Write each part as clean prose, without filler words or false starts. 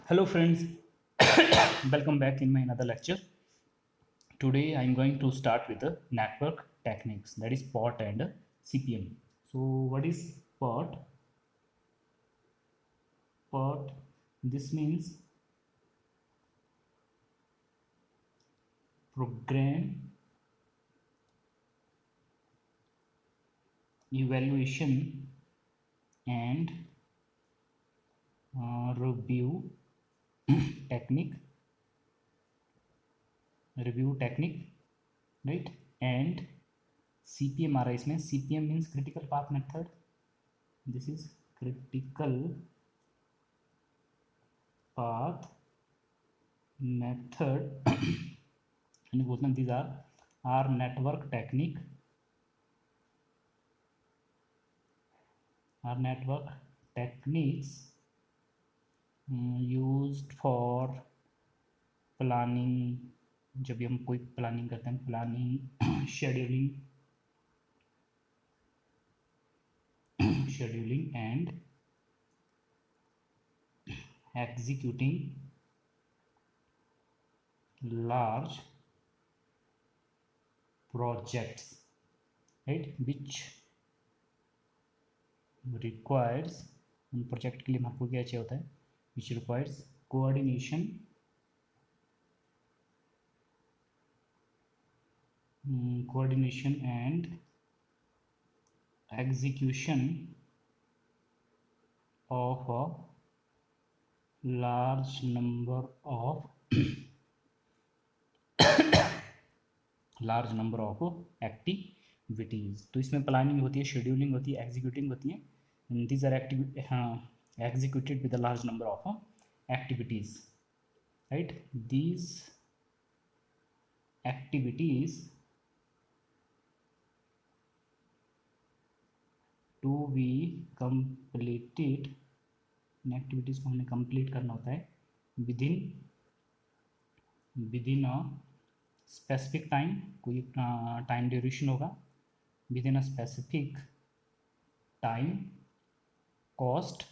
Hello friends, welcome back in my another lecture. Today I am going to start with the network techniques, that is POT and CPM. So what is POT? POT, this means program evaluation and review technique, right? And CPM आ रहा है इसमें. CPM means critical path method. This is critical path method and बोलते हैं these are network techniques used for planning. जब भी हम कोई planning करते हैं, planning scheduling and executing large projects, right, which requires, project के लिए आपको क्या चाहिए होता है, which requires coordination and execution of a large number of activities. तो इसमें प्लानिंग होती है, शेड्यूलिंग होती है, एग्जीक्यूटिंग होती है. These are executed with a large number of activities, right? These activities to be completed, इन एक्टिविटीज़ को हमने कंप्लीट करना होता है विदिन अ स्पेसिफिक टाइम. कोई टाइम ड्यूरेशन होगा, within a specific time. Cost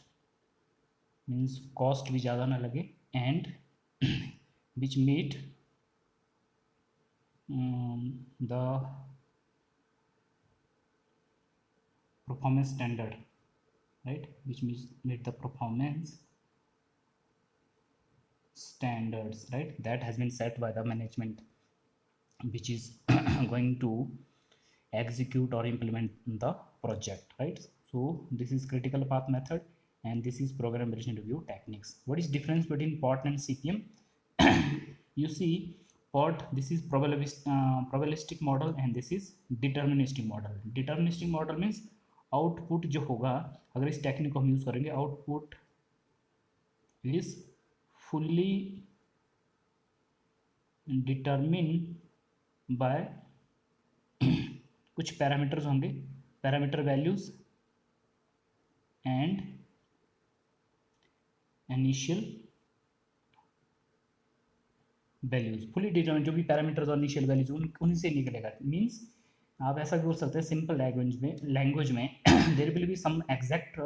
means cost भी ज़्यादा ना लगे, and which meet the performance standard, right, which meet the performance standards, right, that has been set by the management, which is going to execute or implement the project, right? So this is critical path method and this is program evaluation review techniques. What is difference between POT and CPM? You see, POT, this is probabilistic model and this is deterministic model. Deterministic model means output जो होगा, अगर इस technique को हम use करेंगे, output is fully determine by कुछ parameters होंगे, parameter values and initial values. Fully determine, जो भी पैरामीटर्स और इनिशियल वैल्यूज उन्हीं से निकलेगा. मीन्स आप ऐसा भी बोल सकते हैं सिंपल लैंग्वेज में there will be some exact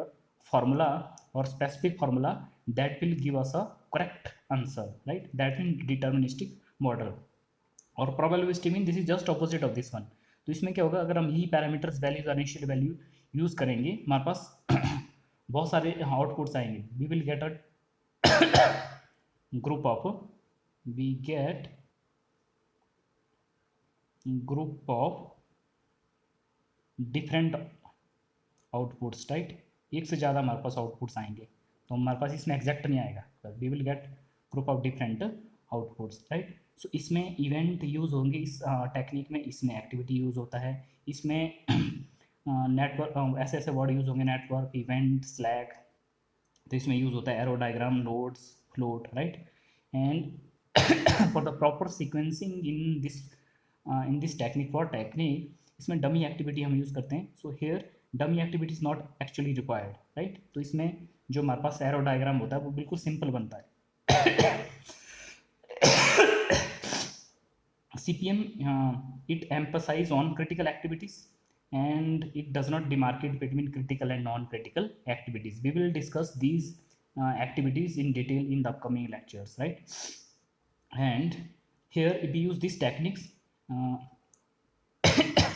formula और specific formula that will give us a correct answer, right? That mean deterministic model. और probabilistic mean this is just opposite of this one. तो इसमें क्या होगा, अगर हम यही पैरामीटर्स वैल्यूज और इनिशियल वैल्यू यूज़ करेंगे, हमारे पास बहुत सारे आउटपुट्स आएंगे. We will get a group of different outputs, right? एक से ज़्यादा हमारे पास आउटपुट्स आएंगे, तो हमारे पास इसमें एग्जैक्ट नहीं आएगा. We will get group of different outputs, right? So इसमें इवेंट यूज़ होंगे, इस टेक्निक में इसमें एक्टिविटी यूज़ होता है, इसमें नेटवर्क ऐसे ऐसे वर्ड यूज़ होंगे, नेटवर्क, इवेंट, स्लैक. तो इसमें यूज़ होता है arrow diagram, nodes, float, right? And for the proper sequencing in this technique, for technique, इसमें डमी एक्टिविटी हम यूज़ करते हैं. So here dummy activity is not actually required, right? तो इसमें जो हमारे पास एरो डायग्राम होता है वो बिल्कुल सिंपल बनता है. CPM, it emphasize on critical activities and it does not demarcate between critical and non-critical activities. We will discuss these activities in detail in the upcoming lectures, right? And here we use these techniques. uh,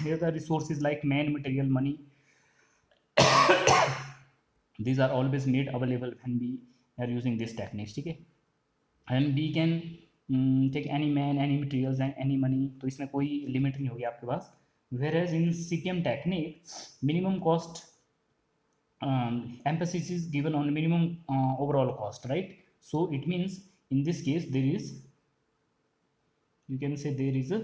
Here the resources like man, material, money, these are always made available when we are using these techniques, ठीक है? And we can take any man, any materials and any money, तो इसमें कोई limit नहीं होगी आपके पास. Whereas in CPM technique, minimum cost emphasis is given on minimum overall cost, right? So it means in this case there is, you can say there is a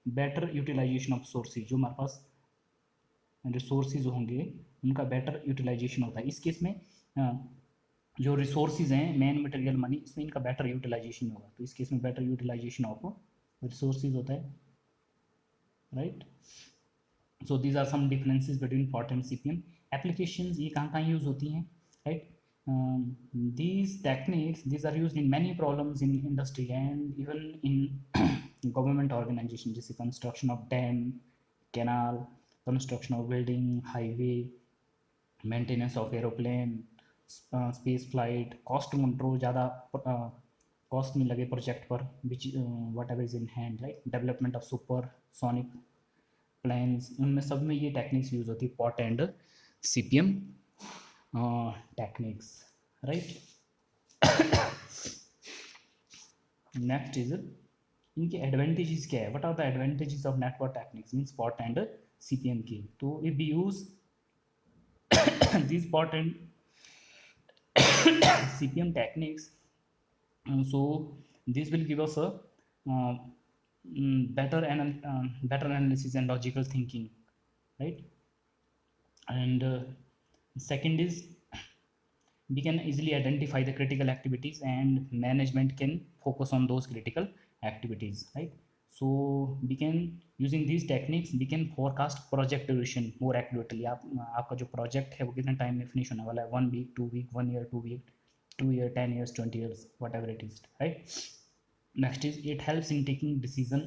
better utilization of sources. जो हमारे पास resources होंगे उनका better utilisation होता है. इस case में जो resources हैं मैन, मटेरियल, मनी, इसमें इनका बेटर यूटिलाइजेशन होगा. तो इस केस में बेटर यूटिलाइजेशन ऑफ रिसोर्सेज होता है, right? So these are some differences between PERT and CPM. Applications ये कहाँ कहाँ यूज़ होती हैं, right? these techniques, these are used in many problems in industry and even in government organization, जैसे construction of dam, canal, construction of building, highway, maintenance of aeroplane, space flight, cost control, ज़्यादा cost में लगे project पर, which whatever is in hand, right? Development of supersonic planes, उनमें सब में ये techniques use होती है, POT and CPM techniques, right? Next is इनके एडवांटेजेस क्या है. What are the advantages of network techniques means PERT and CPM की. तो if we use this PERT and CPM techniques, so this will give us a better analysis and logical thinking, right? And second is we can easily identify the critical activities and management can focus on those critical activities, right? So we can, using these techniques, we can forecast project duration more accurately. आपका जो project है वो कितने time में finish होने वाला है, 1 week, 2 week, 1 year, 2 week, 2 year, 10 years, 20 years, whatever it is, right? Next is it helps in taking decision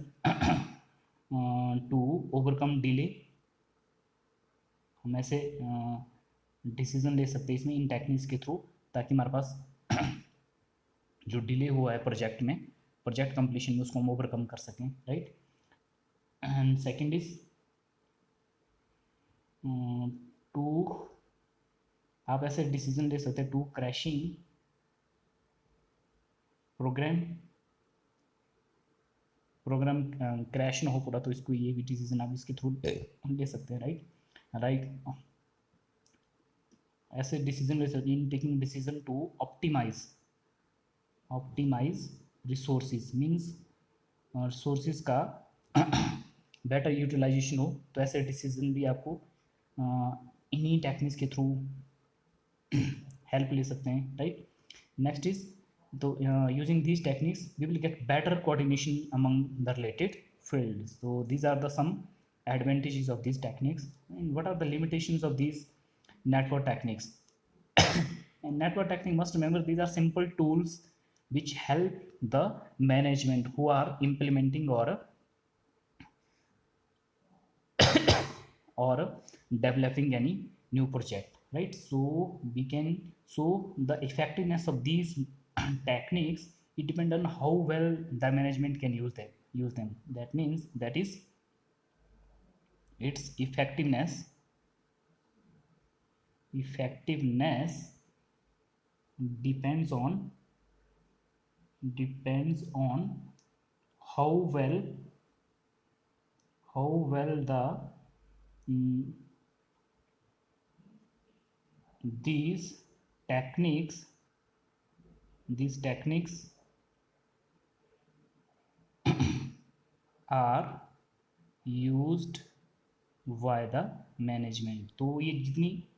to overcome delay. हम ऐसे डिसीजन ले सकते हैं इसमें इन टेक्निक्स के थ्रू, ताकि हमारे पास जो डिले हुआ है प्रोजेक्ट में, प्रोजेक्ट कंप्लीशन में, उसको हम ओवरकम कर सकें, right? And second is to, आप ऐसे डिसीजन ले सकते हैं टू क्रैशिंग प्रोग्राम क्रैश ना हो पूरा, तो इसको ये भी डिसीजन आप इसके थ्रू ले सकते हैं, राइट? ऐसे डिसीजन ले सकते हैं in taking decision to optimize resources, means resources का बेटर यूटिलाइजेशन हो, तो ऐसे डिसीजन भी आपको इन्हीं टेक्निक्स के थ्रू हेल्प ले सकते हैं, राइट? नेक्स्ट इज, तो using these techniques we will get better coordination among the related field. So these are the some advantages of these techniques. And what are the limitations of these network techniques? And network technique, must remember, these are simple tools which help the management who are implementing or developing any new project, right? So we can, so the effectiveness of these techniques, it depends on how well the management can use them. That means, that is, its effectiveness depends on how well the these techniques are used by the management. तो ये जितनी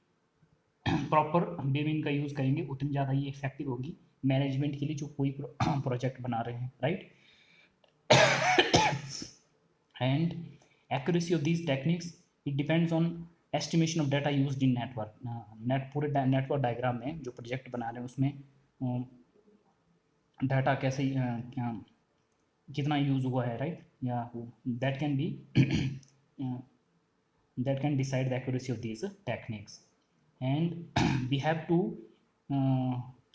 proper way में इनका use करेंगे उतनी ज़्यादा ये effective होगी मैनेजमेंट के लिए जो कोई प्रोजेक्ट बना रहे हैं, right? And accuracy of these techniques, it depends on estimation of data used in network. पूरे नेटवर्क डायग्राम में जो प्रोजेक्ट बना रहे हैं उसमें डाटा कैसे कितना यूज़ हुआ है, राइट? या that can be that can decide the accuracy of these techniques. And we have to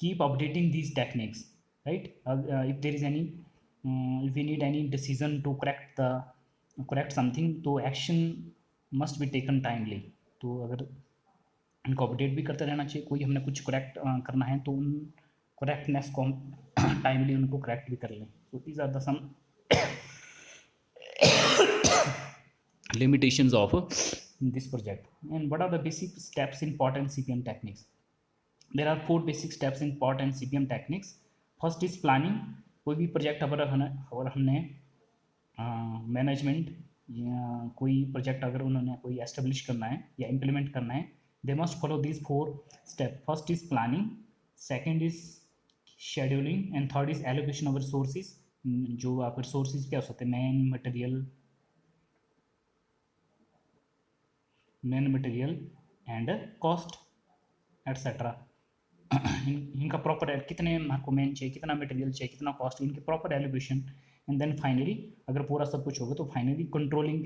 keep updating these techniques, right? If there is any if we need any decision to correct something, तो action must be taken timely. तो अगर इनको update भी करते रहना चाहिए, कोई हमने कुछ करेक्ट करना है तो उन करेक्टनेस को हम टाइमली उनको करेक्ट भी कर लें. So these are the some limitations of this project. And what are the basic steps in POT and CPM techniques? There are 4 basic steps in POT and CPM techniques. First is planning. कोई भी project अगर हमने management या कोई project अगर उन्होंने कोई establish करना है या इम्प्लीमेंट करना है, दे must follow this 4 step. First is planning, second is scheduling, and third is allocation of resources. जो आप रिसोर्सेज क्या हो सकते हैं, man material and cost etcetera. इनका प्रॉपर कितने को मैन चाहिए, कितना मटेरियल चाहिए, कितना कॉस्ट, इनकी proper allocation. And then finally अगर पूरा सब कुछ होगा तो फाइनली कंट्रोलिंग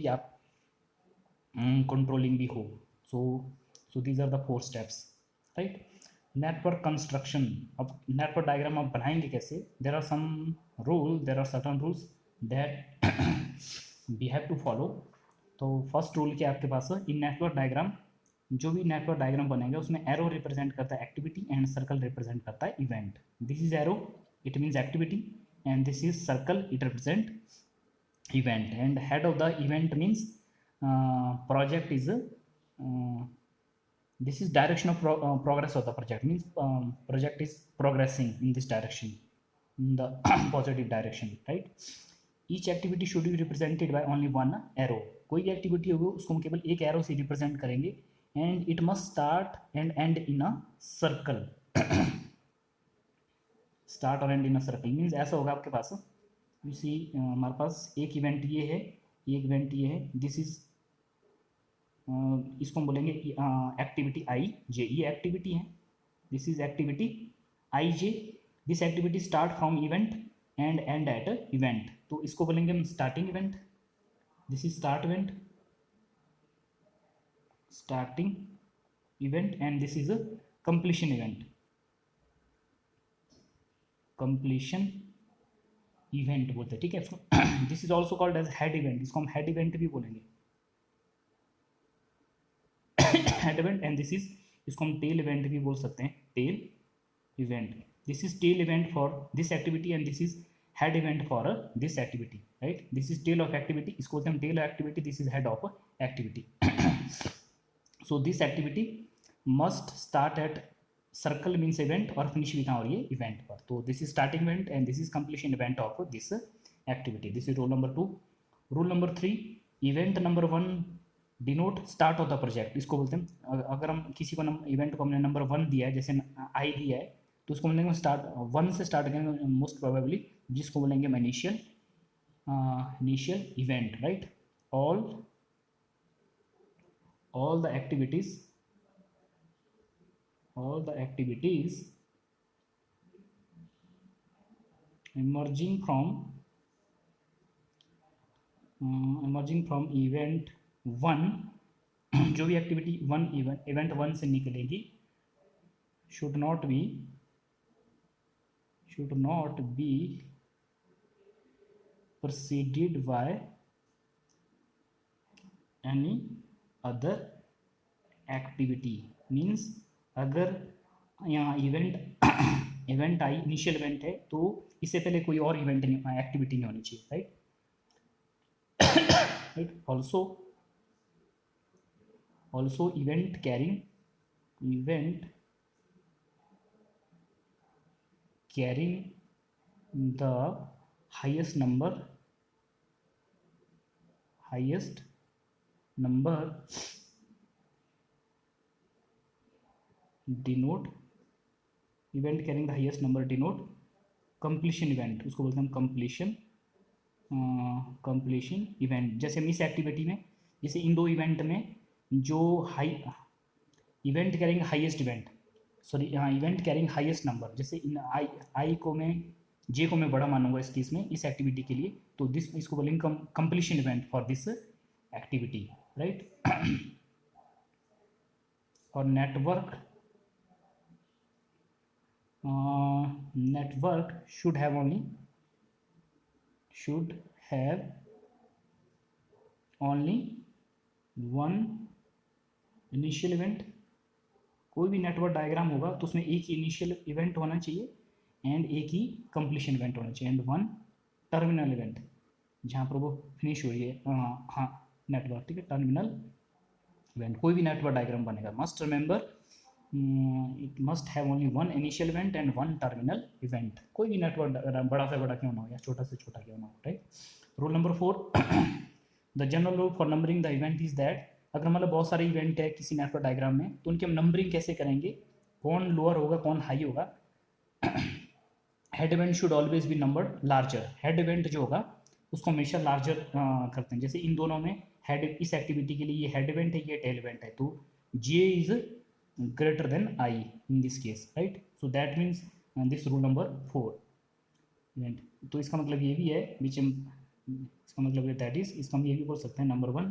भी हो. So these are the 4 steps, right. Network construction. अब नेटवर्क डायग्राम आप बनाएंगे कैसे? There are certain rules that we have to follow. तो फर्स्ट रूल क्या है आपके पास? इन नेटवर्क डायग्राम, जो भी नेटवर्क डायग्राम बनेगा उसमें एरो रिप्रेजेंट करता है एक्टिविटी एंड सर्कल रिप्रेजेंट करता है event. This is arrow, it means activity, and this is circle, it represent event. And head of the event means project is this is direction of progress of the project, means project is progressing in this direction, in the positive direction, right. Each activity should be represented by only one arrow. कोई activity होगी उसको हम केवल एक arrow से represent करेंगे. And it must start and end in a circle. Start और end in a circle means ऐसा होगा आपके पास. यू सी हमारे पास एक इवेंट ये है, एक इवेंट ये है. दिस इज इसको हम बोलेंगे एक्टिविटी आई जे. ये एक्टिविटी है, this is activity I J. This activity start from event and end at event. तो इसको बोलेंगे हम starting event. This is start event, starting event. And this is a completion event, completion event बोलते हैं, ठीक है. This is also called as head event. इसको हम हेड इवेंट भी बोलेंगे, head event. And this is, इसको हम टेल इवेंट भी बोल सकते हैं, tail event. This is tail event for this activity and this is head event for this activity, right. This is tail of activity, इसको बोलते हैं tail of activity. This is head of activity. So this activity must start at circle means event और finish भी कहाँ हो रही है, event पर. तो this is starting event and this is completion event of this activity. This is rule number 2. Rule number 3, event number 1 denote start of the project. इसको बोलते हैं, अगर हम किसी को इवेंट को हमने नंबर 1 दिया है, जैसे आई दिया है, तो उसको बोलेंगे स्टार्ट 1 से स्टार्ट करेंगे मोस्ट प्रोबेबली, जिसको बोलेंगे हम initial event, right. all the activities emerging from event 1, जो भी एक्टिविटी इवेंट 1 से निकलेगी should not be preceded by any other activity. Means अगर यहाँ इवेंट आई, इनिशियल इवेंट है, तो इससे पहले कोई और इवेंट एक्टिविटी नहीं होनी चाहिए, right. also event carrying the highest number denote completion event. उसको बोलते हैं completion event. जैसे हम इस एक्टिविटी में, जैसे इन 2 इवेंट में जो इवेंट कैरिंग हाईएस्ट नंबर, जैसे इन आई को मैं जे को मैं बड़ा मानूंगा इस केस में, इस एक्टिविटी के लिए, तो इसको बोलेंगे completion event for this activity, right. और network network should have only one initial event. कोई भी नेटवर्क डायग्राम होगा तो उसमें एक ही इनिशियल इवेंट होना चाहिए एंड एक ही कंप्लीशन इवेंट होना चाहिए एंड वन टर्मिनल इवेंट जहाँ पर वो फिनिश हो रही है हाँ नेटवर्क, ठीक है, टर्मिनल इवेंट। कोई भी नेटवर्क डायग्राम बनेगा must remember it must have only one initial event and one terminal event. कोई भी नेटवर्क बड़ा से बड़ा क्यों ना हो या छोटा से छोटा क्यों ना हो, right. Rule number 4 the general rule for numbering the event is that अगर मतलब बहुत सारे इवेंट है किसी नेटवर्क डायग्राम में तो उनकी हम नंबरिंग कैसे करेंगे, कौन लोअर होगा कौन हाई होगा। Head event should always be numbered larger. Head event जो होगा उसको हमेशा लार्जर करते हैं। जैसे इन दोनों में हेड, इस एक्टिविटी के लिए ये हेड इवेंट है ये टेल इवेंट है तो J is greater than I in this case, right. So that means this rule number 4 event. तो इसका मतलब ये भी है विच इसका मतलब दैट इज, इसका हम ये भी बोल सकते हैं नंबर 1,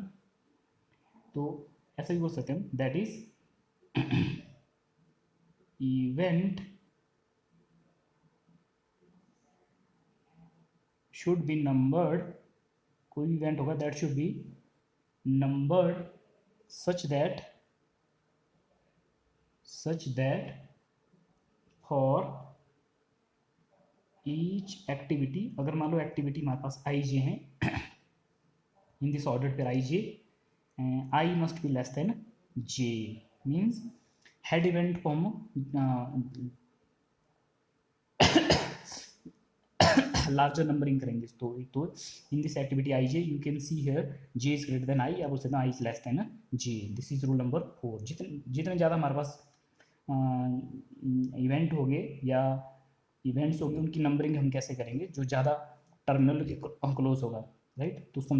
तो ऐसा भी बोल सकते हैं that is event should be numbered. कोई भी इवेंट होगा that should be numbered such that for each activity, अगर मान लो एक्टिविटी हमारे पास आई जे हैं इन दिस ऑर्डर पर I J, I must be less than J, means head event को हम लार्जर नंबरिंग करेंगे। तो in this activity I J you can see here J is greater than I, अब उससे I is less than J. This is rule number 4। जितने ज़्यादा हमारे पास event हो गए या इवेंट्स होंगे उनकी नंबरिंग हम कैसे करेंगे, जो ज़्यादा टर्मिनल के क्लोज होगा, राइट, तो उसको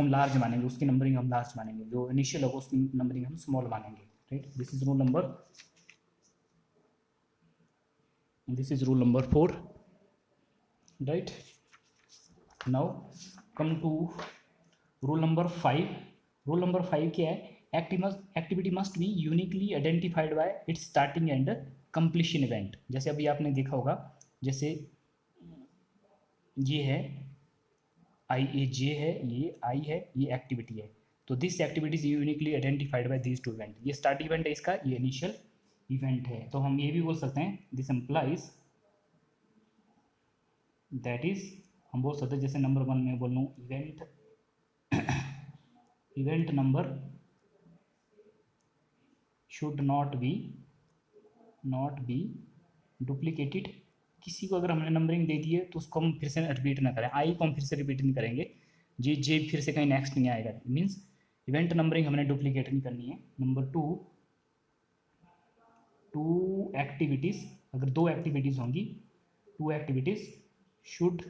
हम लार्ज मानेंगे, उसकी नंबरिंग हम लार्ज मानेंगे, जो इनिशियल होगा उसकी नंबरिंग हम स्मॉल मानेंगे, right. This is rule number 4, right। now come to rule number 5। rule number 5 क्या है, activity must be uniquely identified by it's starting and completion event. जैसे अभी आपने देखा होगा, जैसे ये है आई ए जे है, ये आई है, ये एक्टिविटी है, तो this activity is uniquely identified by these two event. ये स्टार्ट इवेंट है इसका, ये इनिशियल इवेंट है, तो हम ये भी बोल सकते हैं दिस एम्प्लाइज दैट इज, हम बोल सकते हैं जैसे नंबर 1 में बोल लूँ event number should not be duplicated. किसी को अगर हमने नंबरिंग दे दी है तो उसको हम फिर से रिपीट ना करें, आई को हम फिर से रिपीट नहीं करेंगे, जे फिर से कहीं नेक्स्ट नहीं आएगा, मीन्स इवेंट नंबरिंग हमने डुप्लीकेट नहीं करनी है। नंबर 2 एक्टिविटीज़, अगर 2 एक्टिविटीज़ होंगी, 2 activities should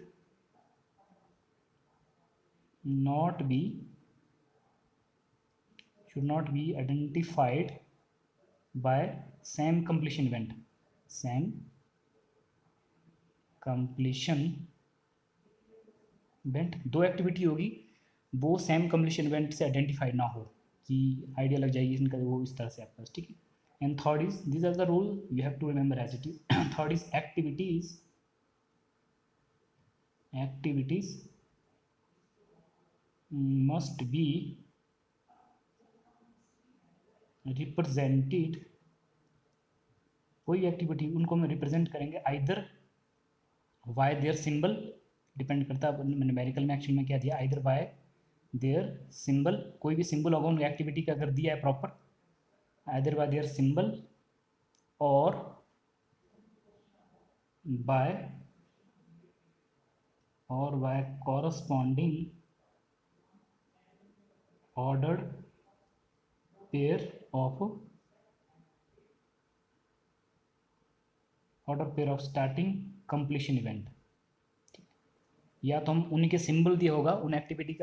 not be identified by same completion event। दो एक्टिविटी होगी वो सेम कंप्लीशन इवेंट से आइडेंटिफाइड ना हो, कि आइडिया लग जाएगी इनका वो इस तरह से आपके पास, ठीक है। And third is, this are the rule you have to remember as it is. Third is activities must be represented। कोई एक्टिविटी उनको हम रिप्रेजेंट करेंगे either by their symbol, depend करता है न्यूमेरिकल में एक्शन में क्या दिया, आइदर बाय देयर सिंबल, कोई भी सिंबल होगा उन एक्टिविटी का अगर दिया है proper, either by their symbol और bye corresponding ordered pair of starting completion event। या तो हम उनके सिंबल दिया होगा उन एक्टिविटी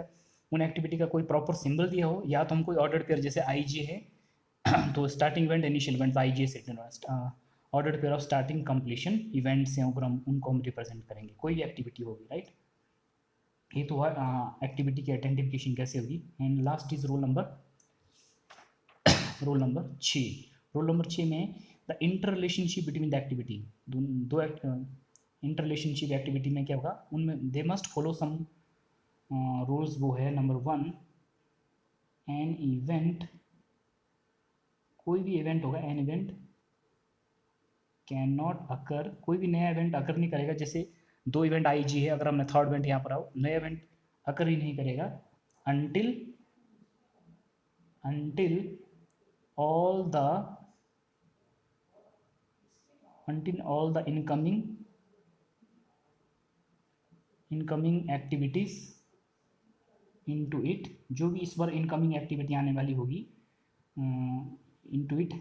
का कोई प्रॉपर सिंबल दिया हो, या तो हम कोई ऑर्डर्ड पेयर, जैसे आई जे है तो starting event initial event I J से ordered pair of starting completion event से उनको हम रिप्रेजेंट करेंगे, कोई भी एक्टिविटी होगी, राइट। ये तो है एक्टिविटी की आइडेंटिफिकेशन कैसे होगी। And last is rule number 6। Rule number 6 में the inter relationship between the activity, दो इंटर रिलेशनशिप एक्टिविटी में क्या होगा, उनमें they must follow some rules. वो है नंबर 1, एन इवेंट, कोई भी इवेंट होगा, an event can not occur, कोई भी नया इवेंट अकर नहीं करेगा। जैसे 2 इवेंट आई जी है, अगर हमने थर्ड इवेंट यहाँ पर आओ, नया इवेंट अकर ही नहीं करेगा until all the incoming activities into it, जो भी इस बार इनकमिंग एक्टिविटी आने वाली होगी into it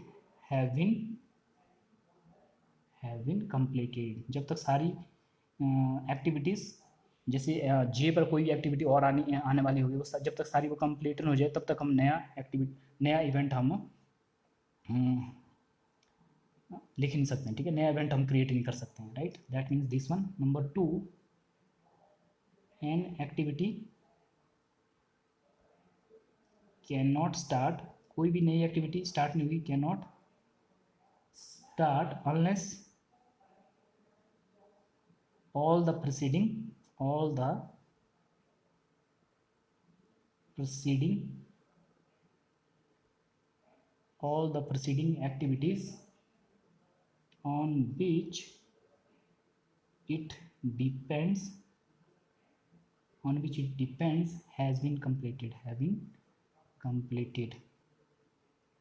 have been completed। जब तक सारी एक्टिविटीज़ जैसे जे पर कोई एक्टिविटी और आने वाली होगी, वो जब तक सारी वो कंप्लीट हो जाए तब तक हम नया इवेंट हम लिख नहीं सकते हैं, ठीक है, नया इवेंट हम क्रिएट नहीं कर सकते हैं, right. That means this one. Number 2, an activity can not start, कोई भी नई एक्टिविटी स्टार्ट नहीं होगी, can not start unless all the preceding activities on which it depends has been completed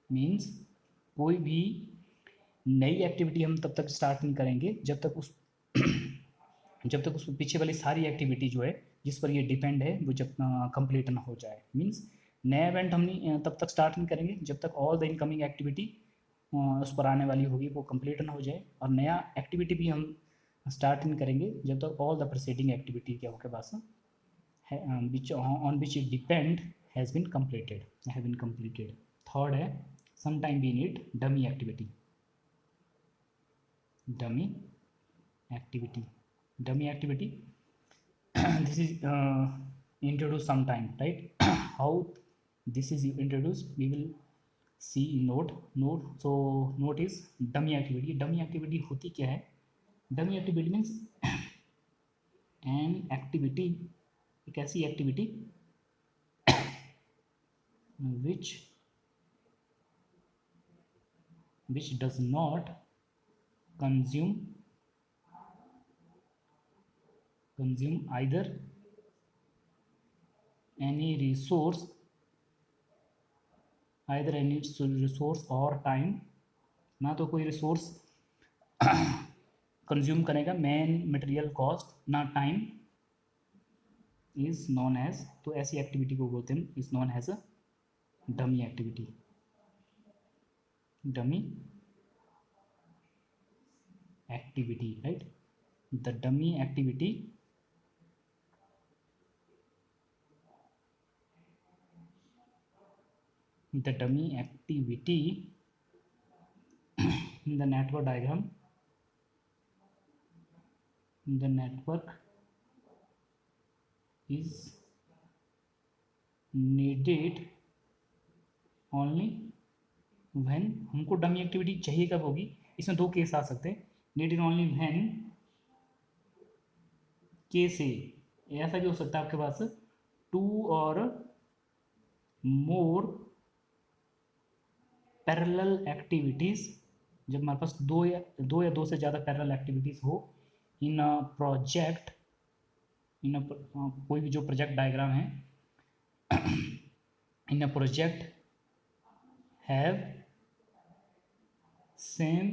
means कोई भी नई एक्टिविटी हम तब तक स्टार्ट नहीं करेंगे जब तक उस पीछे वाली सारी एक्टिविटी जो है जिस पर ये डिपेंड है वो जब कंप्लीट ना हो जाए। मीन्स नया इवेंट हम नहीं तब तक स्टार्ट नहीं करेंगे जब तक ऑल द इनकमिंग एक्टिविटी उस पर आने वाली होगी वो कंप्लीट ना हो जाए, और नया एक्टिविटी भी हम स्टार्ट नहीं करेंगे जब तक ऑल द प्रीसीडिंग एक्टिविटी क्या आपके पास on which it depend has been completed. Third है some time we need dummy activity. This is introduced sometime, right? How this is introduced we will see in note. So note is dummy activity होती क्या है? Dummy activity means an activity, एक ऐसी activity which does not consume either any resource or time, ना तो कोई resource consume करेगा, man material cost, ना टाइम, इज नॉन एज, तो ऐसी एक्टिविटी को बोलते हैं is known as a dummy activity. Right. The dummy activity in the network diagram, the network is needed only when, हमको डमी एक्टिविटी चाहिए कब होगी, इसमें 2 केस आ सकते हैं। नीडेड ओनली व्हेन के से ऐसा भी हो सकता है आपके पास 2 और मोर पैरेलल एक्टिविटीज़, जब हमारे पास दो या दो से ज़्यादा पैरेलल एक्टिविटीज़ हो इन अ प्रोजेक्ट, कोई भी जो प्रोजेक्ट डायग्राम है, in a project have same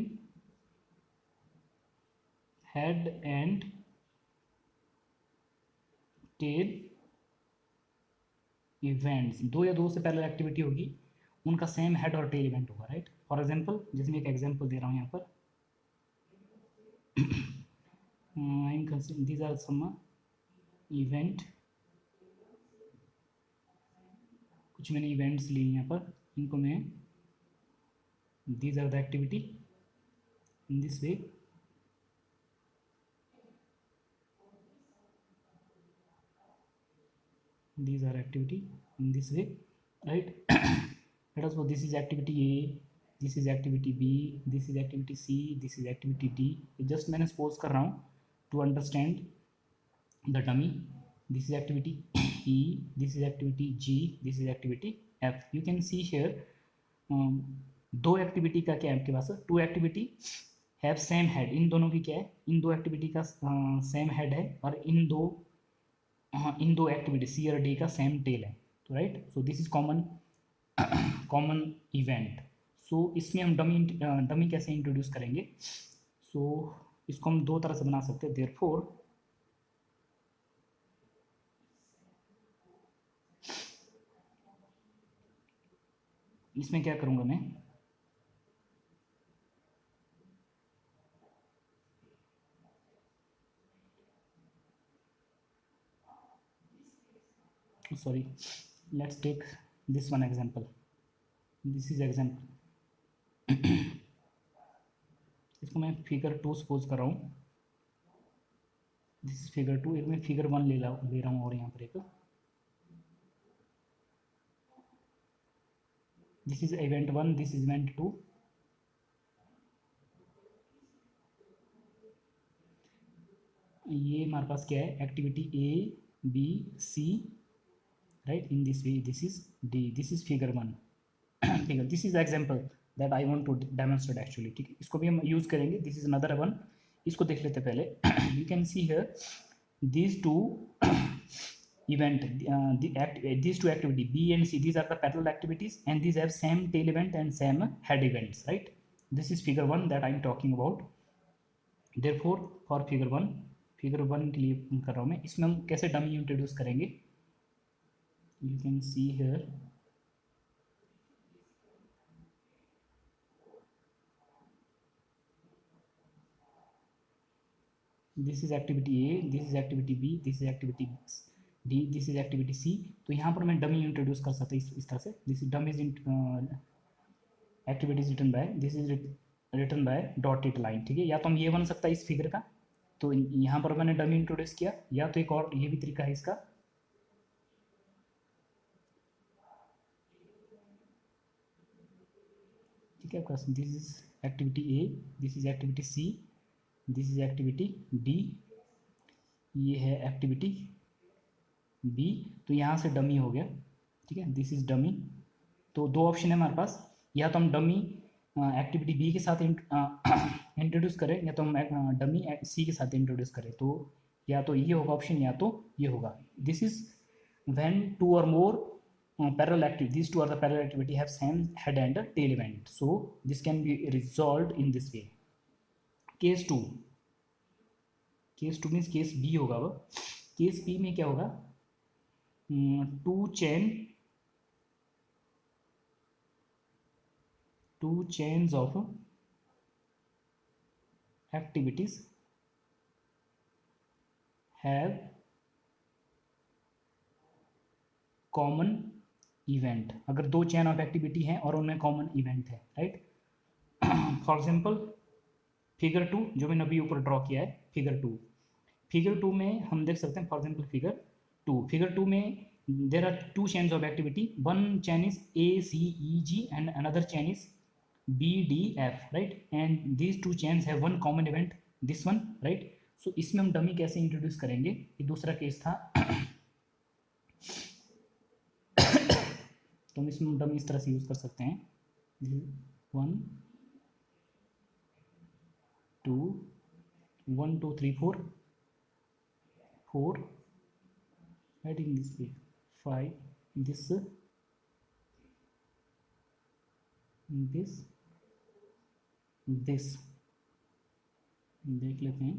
head and tail events, 2 या 2 से पैरेलल एक्टिविटी होगी, उनका सेम हेड और टेल इवेंट होगा, राइट। फॉर एग्जांपल जिसमें एक एग्जांपल दे रहा हूँ यहाँ पर, these are some इवेंट, कुछ मैंने इवेंट्स लिए यहाँ पर, इनको मैं these are the activity in this way, right? Let us suppose this is activity A, this is activity B, this is activity C, this is activity D. Just मैंने suppose कर रहा हूँ to understand the dummy. This is activity E, this is activity G, this is activity F. You can see here दो activity का क्या है आपके पास, two activity have same head. इन दोनों की क्या है, इन दो एक्टिविटी का सेम हेड है, और इन दो एक्टिविटी सी और डी का सेम टेल है। तो right, so this is common common event. सो इसमें हम डमी कैसे इंट्रोड्यूस करेंगे। सो इसको हम दो तरह से बना सकते हैं। देयरफॉर इसमें क्या करूँगा मैं, sorry, let's take this one example. This is example इसको मैं फिगर 2 सपोज कर रहा हूँ। दिस इज फिगर 2, एक मैं फिगर 1 ले रहा हूँ, और यहाँ पर एक this is event 1, this is event 2। ये हमारे पास क्या है, activity A B C, right. In this way this is D, this is figure 1 figure, this is example that I want to demonstrate actually, ठीक है। इसको भी हम यूज करेंगे। दिस इज अनदर वन, इसको देख लेते पहले। You can see here these two event, these two activity B and C, these are the parallel activities, and these have same tail event and same head events, right? This is figure 1 that I am talking about. Therefore for figure 1 के लिए कर रहा हूँ मैं। इसमें हम कैसे dummy introduce करेंगे, you can see here this is activity A, this is activity B, this is activity D, this is activity C. तो यहाँ पर मैं डमी इंट्रोड्यूस कर सकता हूँ इस तरह से। This is dummy is activity is written by, this is written by dotted line, ठीक है। या तो हम ये बन सकता है इस फिगर का, तो यहाँ पर मैंने डमी इंट्रोड्यूस किया, या तो एक और ये भी तरीका है इसका। ठीक है, आपका this is activity A, this is activity C, this is activity D, ये है एक्टिविटी बी। तो यहाँ से डमी हो गया, ठीक है। This is dummy. तो दो ऑप्शन है हमारे पास, या तो हम डमी एक्टिविटी बी के साथ इंट्रोड्यूस करें, या तो हम डमी सी के साथ इंट्रोड्यूस करें। तो या तो ये होगा ऑप्शन, या तो ये होगा। दिस इज व्हेन टू और मोर parallel activity, these two are the parallel activity have same head and tail event, so this can be resolved in this way. Case 2, case 2 means case B होगा। वो case B में क्या होगा, two chains of activities have common event. अगर दो chain of activity हैं और उनमें कॉमन इवेंट है, राइट। फॉर एग्जाम्पल फिगर 2 जो मैंने अभी ऊपर ड्रॉ किया है, फिगर 2 में हम देख सकते हैं। फॉर एग्जाम्पल फिगर 2 में there are two chains of activity, one chain is A C E G and another chain is B D F, right. And these two chains have one common event, this one, right. So इसमें हम dummy कैसे introduce करेंगे, ये दूसरा case था। तो हम इसमें डमी इस तरह से यूज कर सकते हैं, 1 2 1 2 3 4 4, right, in this way 5, this देख लेते हैं।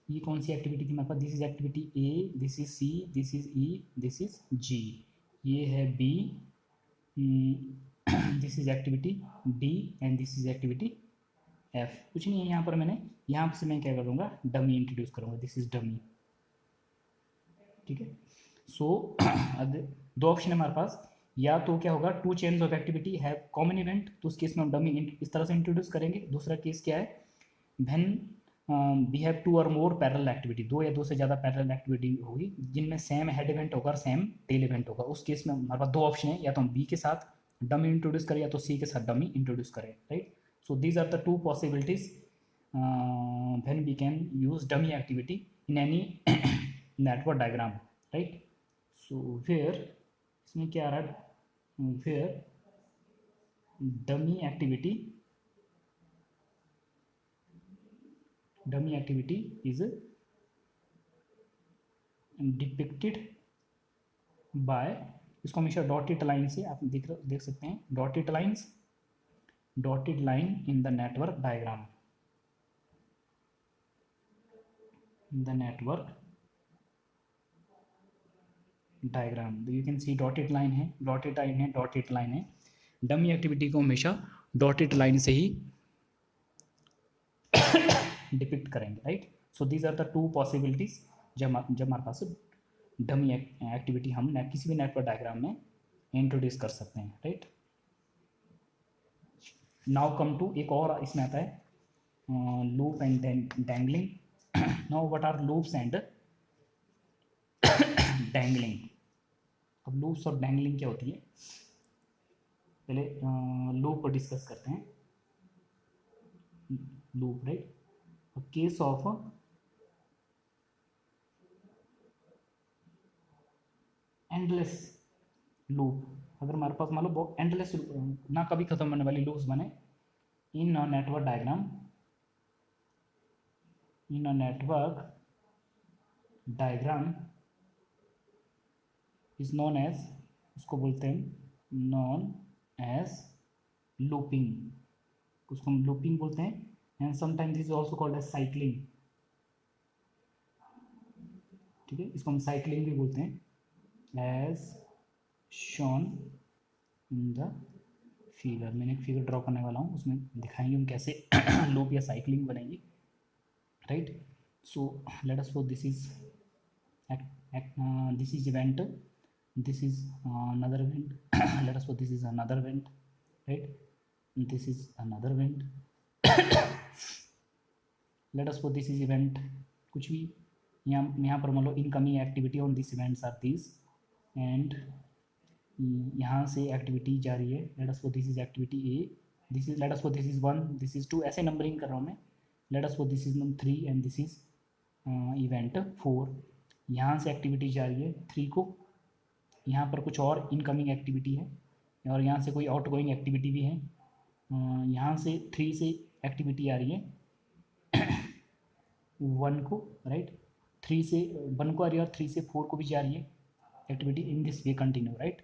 ये कौन सी एक्टिविटी थी हमारे पास, this is activity A, this is C, this is E, this is G, ये है B, this is activity D and this is activity F. कुछ नहीं है यहाँ पर, मैंने यहाँ से मैं क्या करूँगा, डमी इंट्रोड्यूस करूँगा, दिस इज डमी, ठीक है। सो दो ऑप्शन है हमारे पास, या तो क्या होगा, to chains of activity have common event, तो उस केस में हम डमी इस तरह से इंट्रोड्यूस करेंगे। दूसरा केस क्या है, व्हेन वी हैव टू और मोर पैरेलल एक्टिविटी, दो या दो से ज़्यादा पैरेलल एक्टिविटी होगी जिनमें सेम हेड इवेंट होगा और सेम टेल इवेंट होगा, उस केस में हमारे पास दो ऑप्शन है, या तो हम बी के साथ डमी इंट्रोड्यूस करें या तो सी के साथ डमी इंट्रोड्यूस करें, right. So these are the two possibilities when we can use dummy activity in any network diagram, right. So फिर इसमें क्या आ रहा है, फिर dummy activity is depicted by, इसको हमेशा डॉटेड लाइन से आप देख सकते हैं, dotted line in the network diagram, you can see dotted line है, डमी एक्टिविटी को हमेशा डॉटेड लाइन से ही डिपिक्ट करेंगे, right. So these are the two possibilities जब हमारे पास डमी एक्टिविटी हम किसी भी नेटवर्क डायग्राम में इंट्रोड्यूस कर सकते हैं, राइट। नाउ कम टू एक और इसमें आता है loop and dangling. Now what are loops and dangling. अब लूप्स और डैंगलिंग क्या होती है, पहले लूप को डिस्कस करते हैं। Loop, right, case of endless loop, अगर हमारे पास मान लो एंडलेस ना कभी खत्म होने वाली लूप्स बने in a network diagram is known as, उसको बोलते हैं नॉन एज लूपिंग, उसको हम लूपिंग बोलते हैं, and sometimes this is also called as cycling, ठीक है, इसको हम साइक्लिंग भी बोलते हैं, as shown in the figure. मैंने एक फिगर ड्रॉ करने वाला हूँ, उसमें दिखाएंगे हम कैसे लूप या साइक्लिंग बनेगी, right. So let us suppose this is event, this is another event let us suppose this is another event, right, this is another event let us suppose this is event कुछ भी, यहाँ पर मान लो incoming activity on this events are this, and यहाँ से activity जा रही है, let us suppose this is activity A, this is let us suppose this is 1, this is 2, ऐसे नंबरिंग कर रहा हूँ मैं, let us suppose this is number 3 and this is event 4, यहाँ से एक्टिविटी जा रही है 3 को, यहाँ पर कुछ और इनकमिंग एक्टिविटी है और यहाँ से कोई आउटगोइंग एक्टिविटी भी है, यहाँ से 3 से एक्टिविटी आ रही है 1 को, राइट, 3 से 1 को आ रही है और 3 से 4 को भी जा रही है activity, in this way continue, right.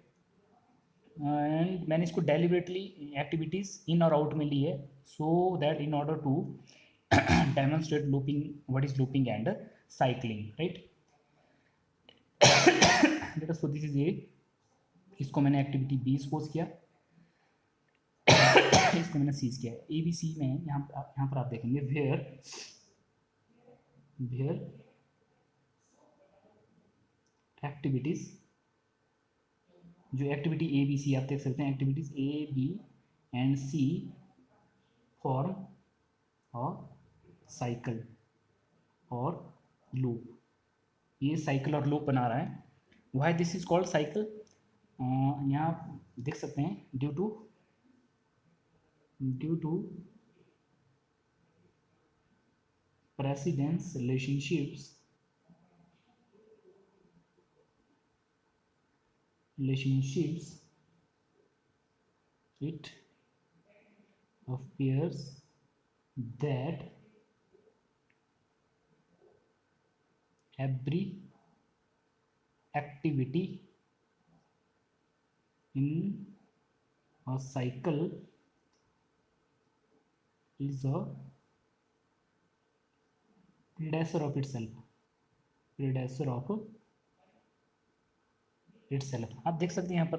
And मैंने इसको डेलिबरेटली एक्टिविटीज़ इन और आउट में ली है, so that in order to demonstrate looping, what is looping and cycling, right. Let us suppose this is A, इसको मैंने एक्टिविटी बी सपोज किया इसको मैंने सीज किया, ए बी सी में यहाँ पर आप देखेंगे वेयर एक्टिविटीज, जो एक्टिविटी ए बी सी आप देख सकते हैं, activities A B and C form और साइकिल और लूप, ये साइकिल और लूप बना रहा है। Why this is called cycle, यहाँ देख सकते हैं due to precedence relationships it appears that every activity in a cycle is a predecessor of itself। आप देख सकते हैं यहाँ पर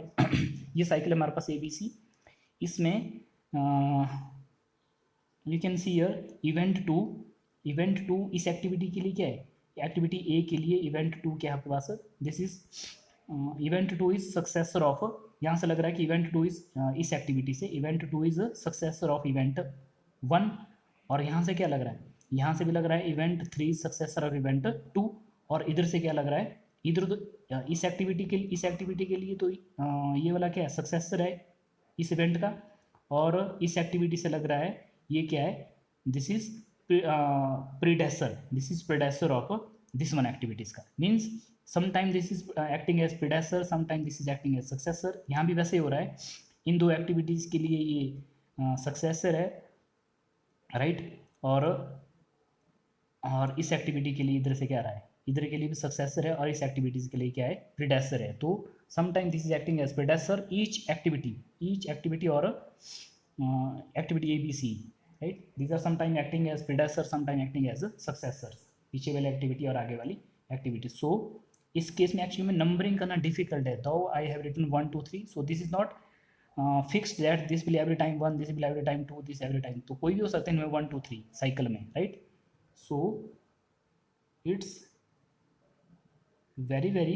ये साइकिल है हमारे पास ABC, इसमें you can see here event two इस एक्टिविटी के लिए क्या है, एक्टिविटी ए के लिए इवेंट 2 क्या है आपके पास, this is event 2 is successor of, यहाँ से लग रहा है कि इवेंट 2 इज इस एक्टिविटी से event 2 is successor of event 1, और यहाँ से क्या लग रहा है, यहाँ से भी लग रहा है इवेंट 3 सक्सेसर ऑफ इवेंट 2, और इधर से क्या लग रहा है, इधर तो इस एक्टिविटी के लिए तो ये वाला क्या है, सक्सेसर है इस इवेंट का, और इस एक्टिविटी से लग रहा है ये क्या है, this is predecessor of this one activities का, means sometime this is acting as predecessor, sometime this is acting as successor. यहाँ भी वैसे ही हो रहा है, इन दो एक्टिविटीज के लिए ये सक्सेसर है, राइट, और इस एक्टिविटी के लिए इधर से क्या रहा है, इधर के लिए भी सक्सेसर है, और इस एक्टिविटीज के लिए क्या है, प्रीडेसर है। तो sometime this is acting as predecessor each activity और activity A B C, right, these are sometime acting as predecessor, sometime acting as successor, पीछे वाली एक्टिविटी और आगे वाली एक्टिविटी। सो इस केस में एक्चुअली में नंबरिंग करना डिफिकल्ट है, though I have written 1 2 3, so this is not fixed that this will every time 1, this will every time 2, this every time, तो कोई भी हो सकते हैं 1 2 3 साइकिल में, right. So it's very very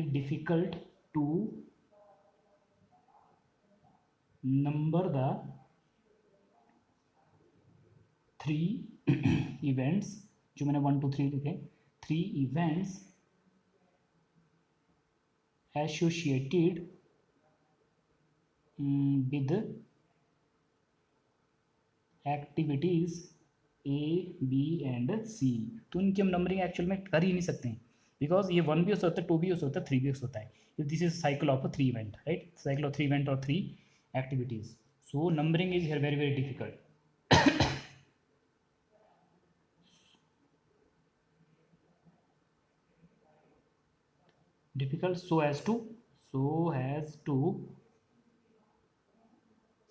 difficult to number the 3 events, जो मैंने 1 2 3 लिखे, 3 events associated with activities A B and C. तो इनकी हम नंबरिंग एक्चुअल में कर ही नहीं सकते हैं, बिकॉज ये 1 भी हो सकता है, 2 भी हो सकता है, 3 भी हो सकता है, if this is cycle of 3 event, right, cycle of 3 event और 3 activities. So numbering is here very very difficult. difficult so as to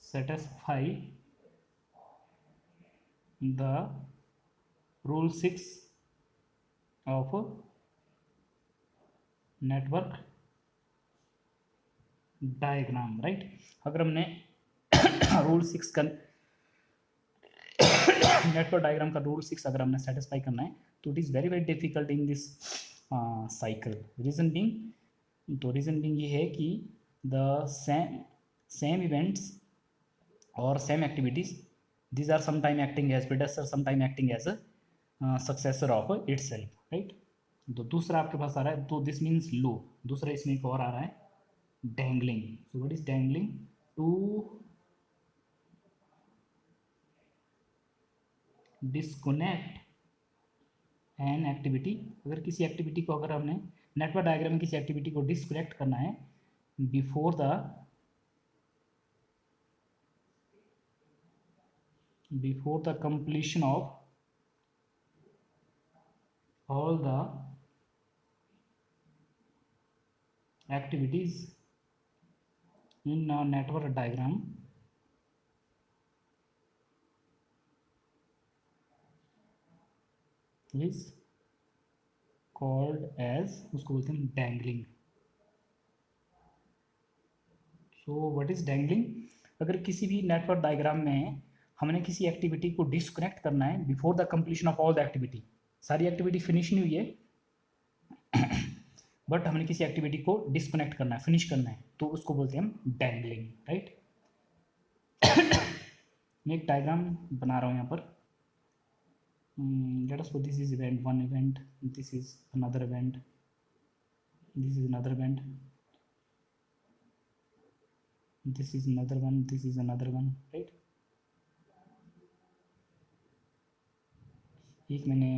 satisfy the rule 6 of network diagram, right. अगर हमने रूल 6 का नेटवर्क डायग्राम का rule 6 अगर हमने satisfy करना है, तो it is very very difficult in this cycle. Reason being ये है कि द सेम इवेंट्स और same activities, these are sometime acting as predecessor, sometime acting as a successor of itself, right। तो दूसरा आपके पास आ रहा है, तो दिस मीन्स लो। दूसरा इसमें एक और आ रहा है, dangling. So what is dangling? To disconnect an activity. अगर किसी एक्टिविटी को, अगर हमने नेटवर्क डायग्राम में किसी एक्टिविटी को डिस्कनेक्ट करना है before the completion of all the activities in a network diagram is called as, उसको बोलते हैं dangling. So what is dangling? अगर किसी भी नेटवर्क डायग्राम में हमने किसी एक्टिविटी को डिस्कनेक्ट करना है before the completion of all the activity, सारी एक्टिविटी फिनिश नहीं हुई है बट हमने किसी एक्टिविटी को डिस्कनेक्ट करना है, फिनिश करना है, तो उसको बोलते हैं हम डैंगलिंग, राइट। मैं एक डायग्राम बना रहा हूँ यहाँ पर। Late us suppose this is event 1 event, this is another event, this is another event, this is another one, this is another one, right. एक मैंने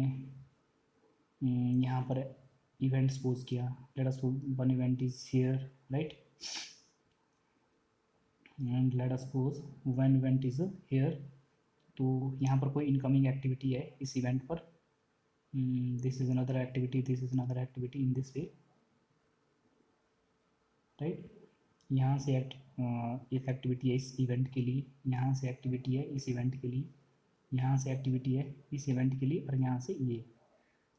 यहाँ पर इवेंट सपोज किया, late us suppose one event is here, right, and let us suppose one event is here. तो यहाँ पर कोई incoming activity है इस इवेंट पर, this is another activity, this is another activity, in this way, right. यहाँ से एक एक्टिविटी है इस इवेंट के लिए, यहाँ से एक्टिविटी है इस इवेंट के लिए, यहाँ से एक्टिविटी है इस इवेंट के लिए, और यहाँ से ये।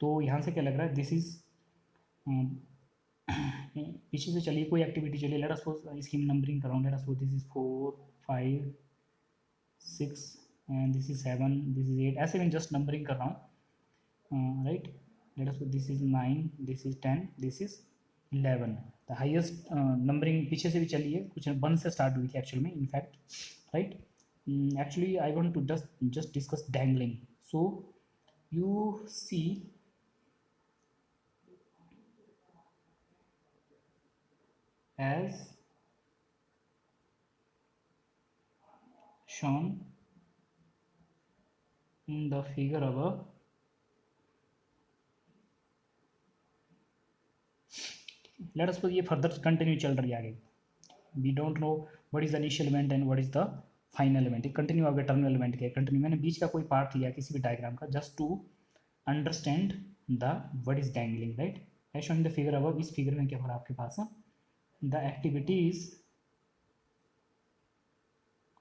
तो यहाँ से क्या लग रहा है, दिस इज पीछे से चलिए कोई एक्टिविटी चलिए, लेट अस सपोज इसकी नंबरिंग कर रहा हूँ, late us suppose this is 4 5 6 and this is 7, this is 8, ऐसे मैं जस्ट नंबरिंग कर रहा हूँ, right. Let us suppose this is 9, this is 10, this is 11, the highest numbering पीछे से भी चली है, कुछ 1 से स्टार्ट हुई थी एक्चुअल में in fact, right. Actually I want to just discuss dangling. So you see as shown in the figure above, let us suppose ये फर्दर कंटिन्यू चल रही है आगे. We don't know what is the initial event and what is the final event. Continue आगे terminal event क्या है, continue मैंने बीच का कोई पार्ट लिया किसी भी डायग्राम का just to understand the what is dangling, right. As shown in the figure above, इस फिगर में क्या हो रहा है आपके पास, द एक्टिविटीज,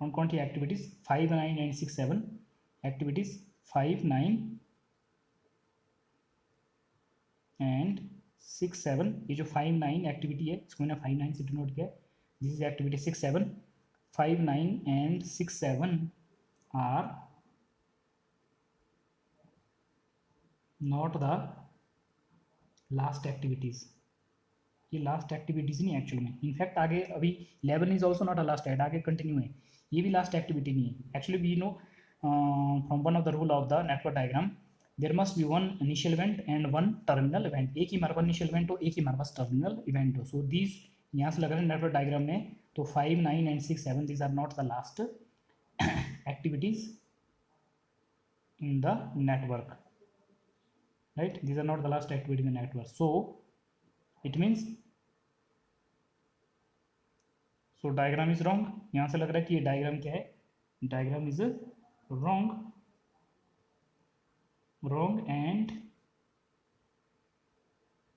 कौन कौन सी एक्टिविटीज, 5, 9 एंड 6, 7 एक्टिविटीज, 5, 9 एंड 6, 7. ये जो 5, 9 एक्टिविटी है इसको मैंने 5, 9 से डिनोट किया है. This is activity 6, 7. 5, 9 and 6, 7 are not the last activities. ये लास्ट एक्टिविटीज नहीं एक्चुअल में, इनफैक्ट आगे अभी 11 is also not a last end, आगे कंटिन्यू है, ये भी लास्ट एक्टिविटी नहीं है. Actually we know from one of the rule of the network diagram there must be one initial event and one terminal event. एक ही हमारे पास initial event हो, एक ही हमारे पास टर्मिनल इवेंट हो. सो दीज यहाँ से लग रहे हैं नेटवर्क डायग्राम में, तो 5, 9 and 6, 7 these are not the last activities in the network, right. These are not the last activity in the network. So it means, so diagram is wrong. यहाँ से लग रहा है कि ये डायग्राम क्या है, diagram is wrong and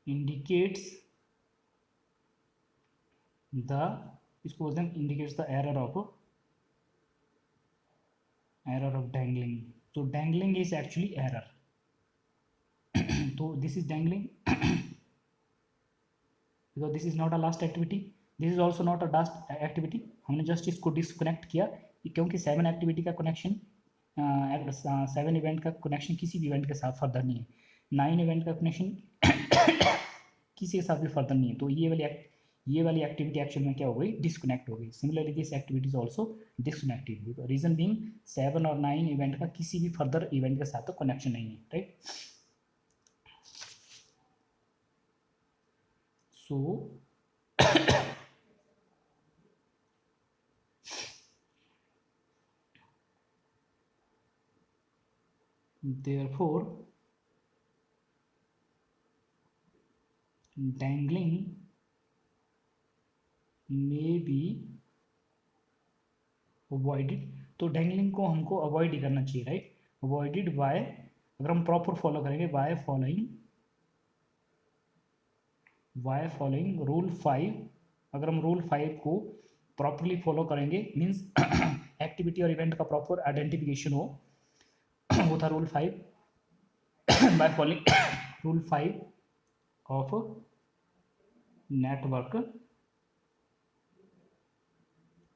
indicates the, इसको बोलते हैं indicates the error of dangling. So dangling is actually error. So this is dangling because this is not a last activity, this is also not a last activity. हमने just इसको disconnect किया क्योंकि 7 activity का connection, 7 event का connection किसी भी event के साथ फर्दर नहीं है, 9 इवेंट का कनेक्शन किसी के साथ भी फर्दर नहीं है. तो ये वाली एक्टिविटी एक्चुअल में क्या हो गई, डिस्कनेक्ट हो गई. Similarly this activity is also disconnected. Reason being 7 और 9 इवेंट का किसी भी फर्दर इवेंट के साथ तो कनेक्शन नहीं है, right. So therefore dangling may be avoided. तो डैंगलिंग को हमको अवॉइड ही करना चाहिए, राइट. अवॉइडेड बाय, अगर हम प्रॉपर फॉलो करेंगे, बाय फॉलोइंग रूल 5. अगर हम रूल 5 को प्रॉपरली फॉलो करेंगे मीन्स एक्टिविटी और इवेंट का प्रॉपर आइडेंटिफिकेशन हो, वो था rule 5. Bye following rule 5 of network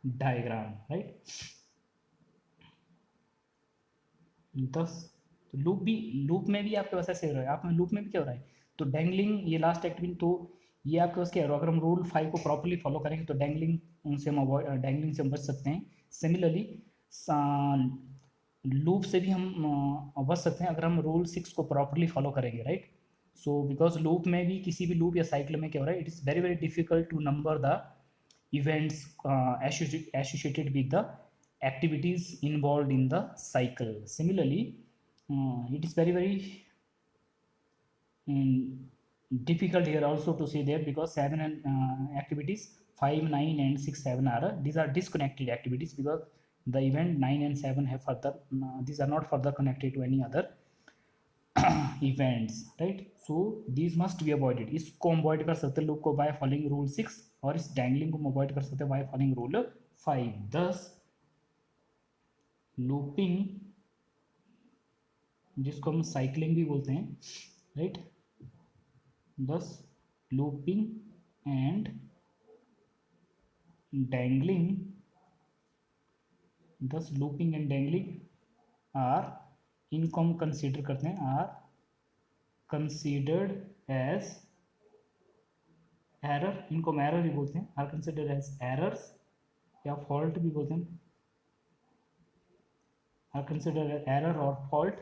diagram, right. 10. तो लूप में भी आपके पास ऐसे हो रहा है, आप में लूप में भी क्या हो रहा है, तो डैंगलिंग ये लास्ट एक्टिविटी, तो ये आपके पास क्या है, अगर हम रूल 5 को प्रॉपरली फॉलो करेंगे तो डैंगलिंग से हम बच सकते हैं. सिमिलरली लूप से भी हम बच सकते हैं अगर हम रूल 6 को प्रॉपरली फॉलो करेंगे, राइट. सो बिकॉज लूप में भी, किसी भी लूप या साइकिल में क्या हो रहा है, it is very difficult to number the events associated with the activities involved in the cycle. Similarly, it is very difficult here also to say that because 7 activities 5, 9 and 6, 7 are these are disconnected activities because the event 9 and 7 have further these are not further connected to any other events, right. So these must be avoided. इसको avoid कर सकते हैं loop को bye following rule 6 और इस dangling को avoid कर सकते हैं by following rule 5. thus looping, जिसको हम साइक्लिंग भी बोलते हैं, right. thus looping and dangling, thus looping and dangling are, इनको हम कंसीडर करते हैं, आर कंसीडर्ड एज एरर, इनको हम एरर भी बोलते हैं, आर कंसिडर एज एरर्स, या फॉल्ट भी बोलते हैं, आर कंसिडर एरर और fault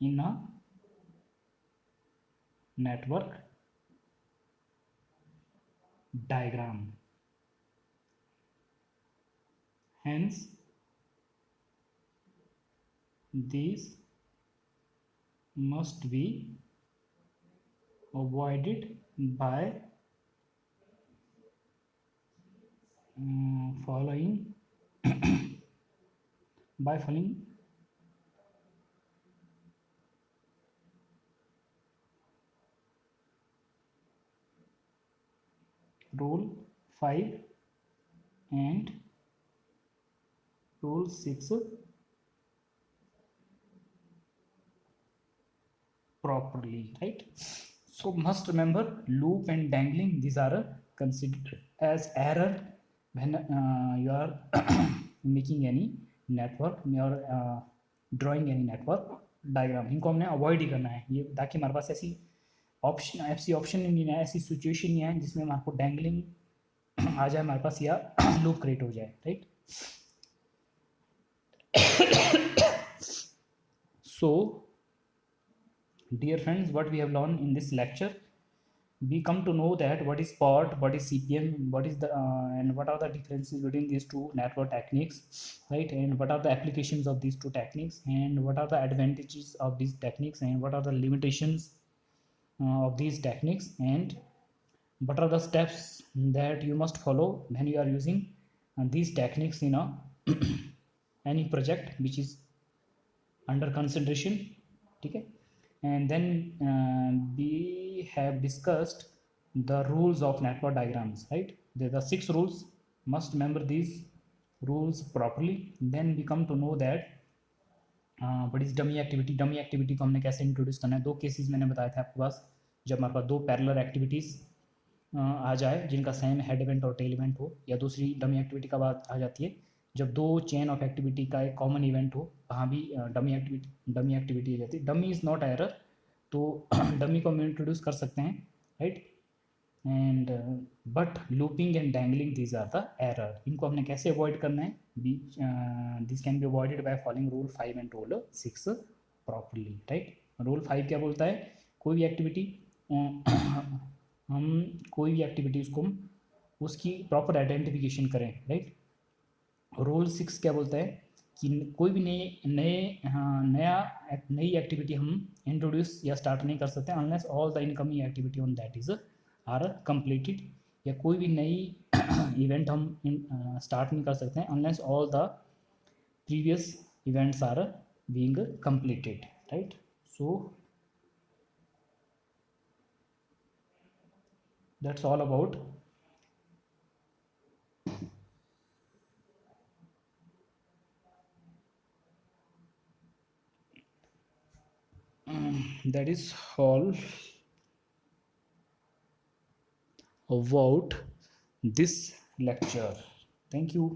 in a network diagram. Hence, these must be avoided by following by following rule 5 and rule 6 properly, right? So must remember, loop and dangling, these are considered as error when you are making any network or drawing any network diagram. इनको हमने avoid ही करना है ये, ताकि हमारे पास ऐसी option ही नहीं है, ऐसी सिचुएशन नहीं है जिसमें हमारे को डैंगलिंग आ जाए हमारे पास या लूप क्रिएट हो जाए, right? So dear friends, what we have learned in this lecture, we come to know that what is POT, what is CPM, what is the and what are the differences between these two network techniques, right? And what are the applications of these two techniques, and what are the advantages of these techniques, and what are the limitations of these techniques, and what are the steps that you must follow when you are using these techniques in a any project which is under consideration, okay? And then we have discussed the rules of network diagrams, right? There are 6 rules, must remember these rules properly. Then we come to know that what is dummy activity. Dummy activity को हमने कैसे introduce करना है, 2 cases मैंने बताया था आपके पास, जब हमारे पास 2 पैरेलल एक्टिविटीज़ आ जाए जिनका सेम हेड इवेंट और टेल इवेंट हो, या दूसरी डमी एक्टिविटी का बात आ जाती है जब 2 चेन ऑफ एक्टिविटी का एक कॉमन इवेंट हो, वहाँ भी डमी एक्टिविटी आ जाती है। डमी इज़ नॉट एरर, तो डमी को हम इंट्रोड्यूस कर सकते हैं, right? And but looping and dangling these are the error. इनको हमने कैसे अवॉइड करना है? This can be avoided by following rule 5 and rule 6 properly, right? Rule 5 क्या बोलता है? कोई भी एक्टिविटी हम कोई भी एक्टिविटी उसको हम उसकी प्रॉपर आइडेंटिफिकेशन करें, राइट? रूल 6 क्या बोलता है कि कोई भी नई एक्टिविटी हम इंट्रोड्यूस या स्टार्ट नहीं कर सकते unless all the incoming activity on that is are completed, या कोई भी नई इवेंट हम स्टार्ट नहीं कर सकते हैं unless all the previous events are being completed, right? So that's all about that is all about this lecture. Thank you.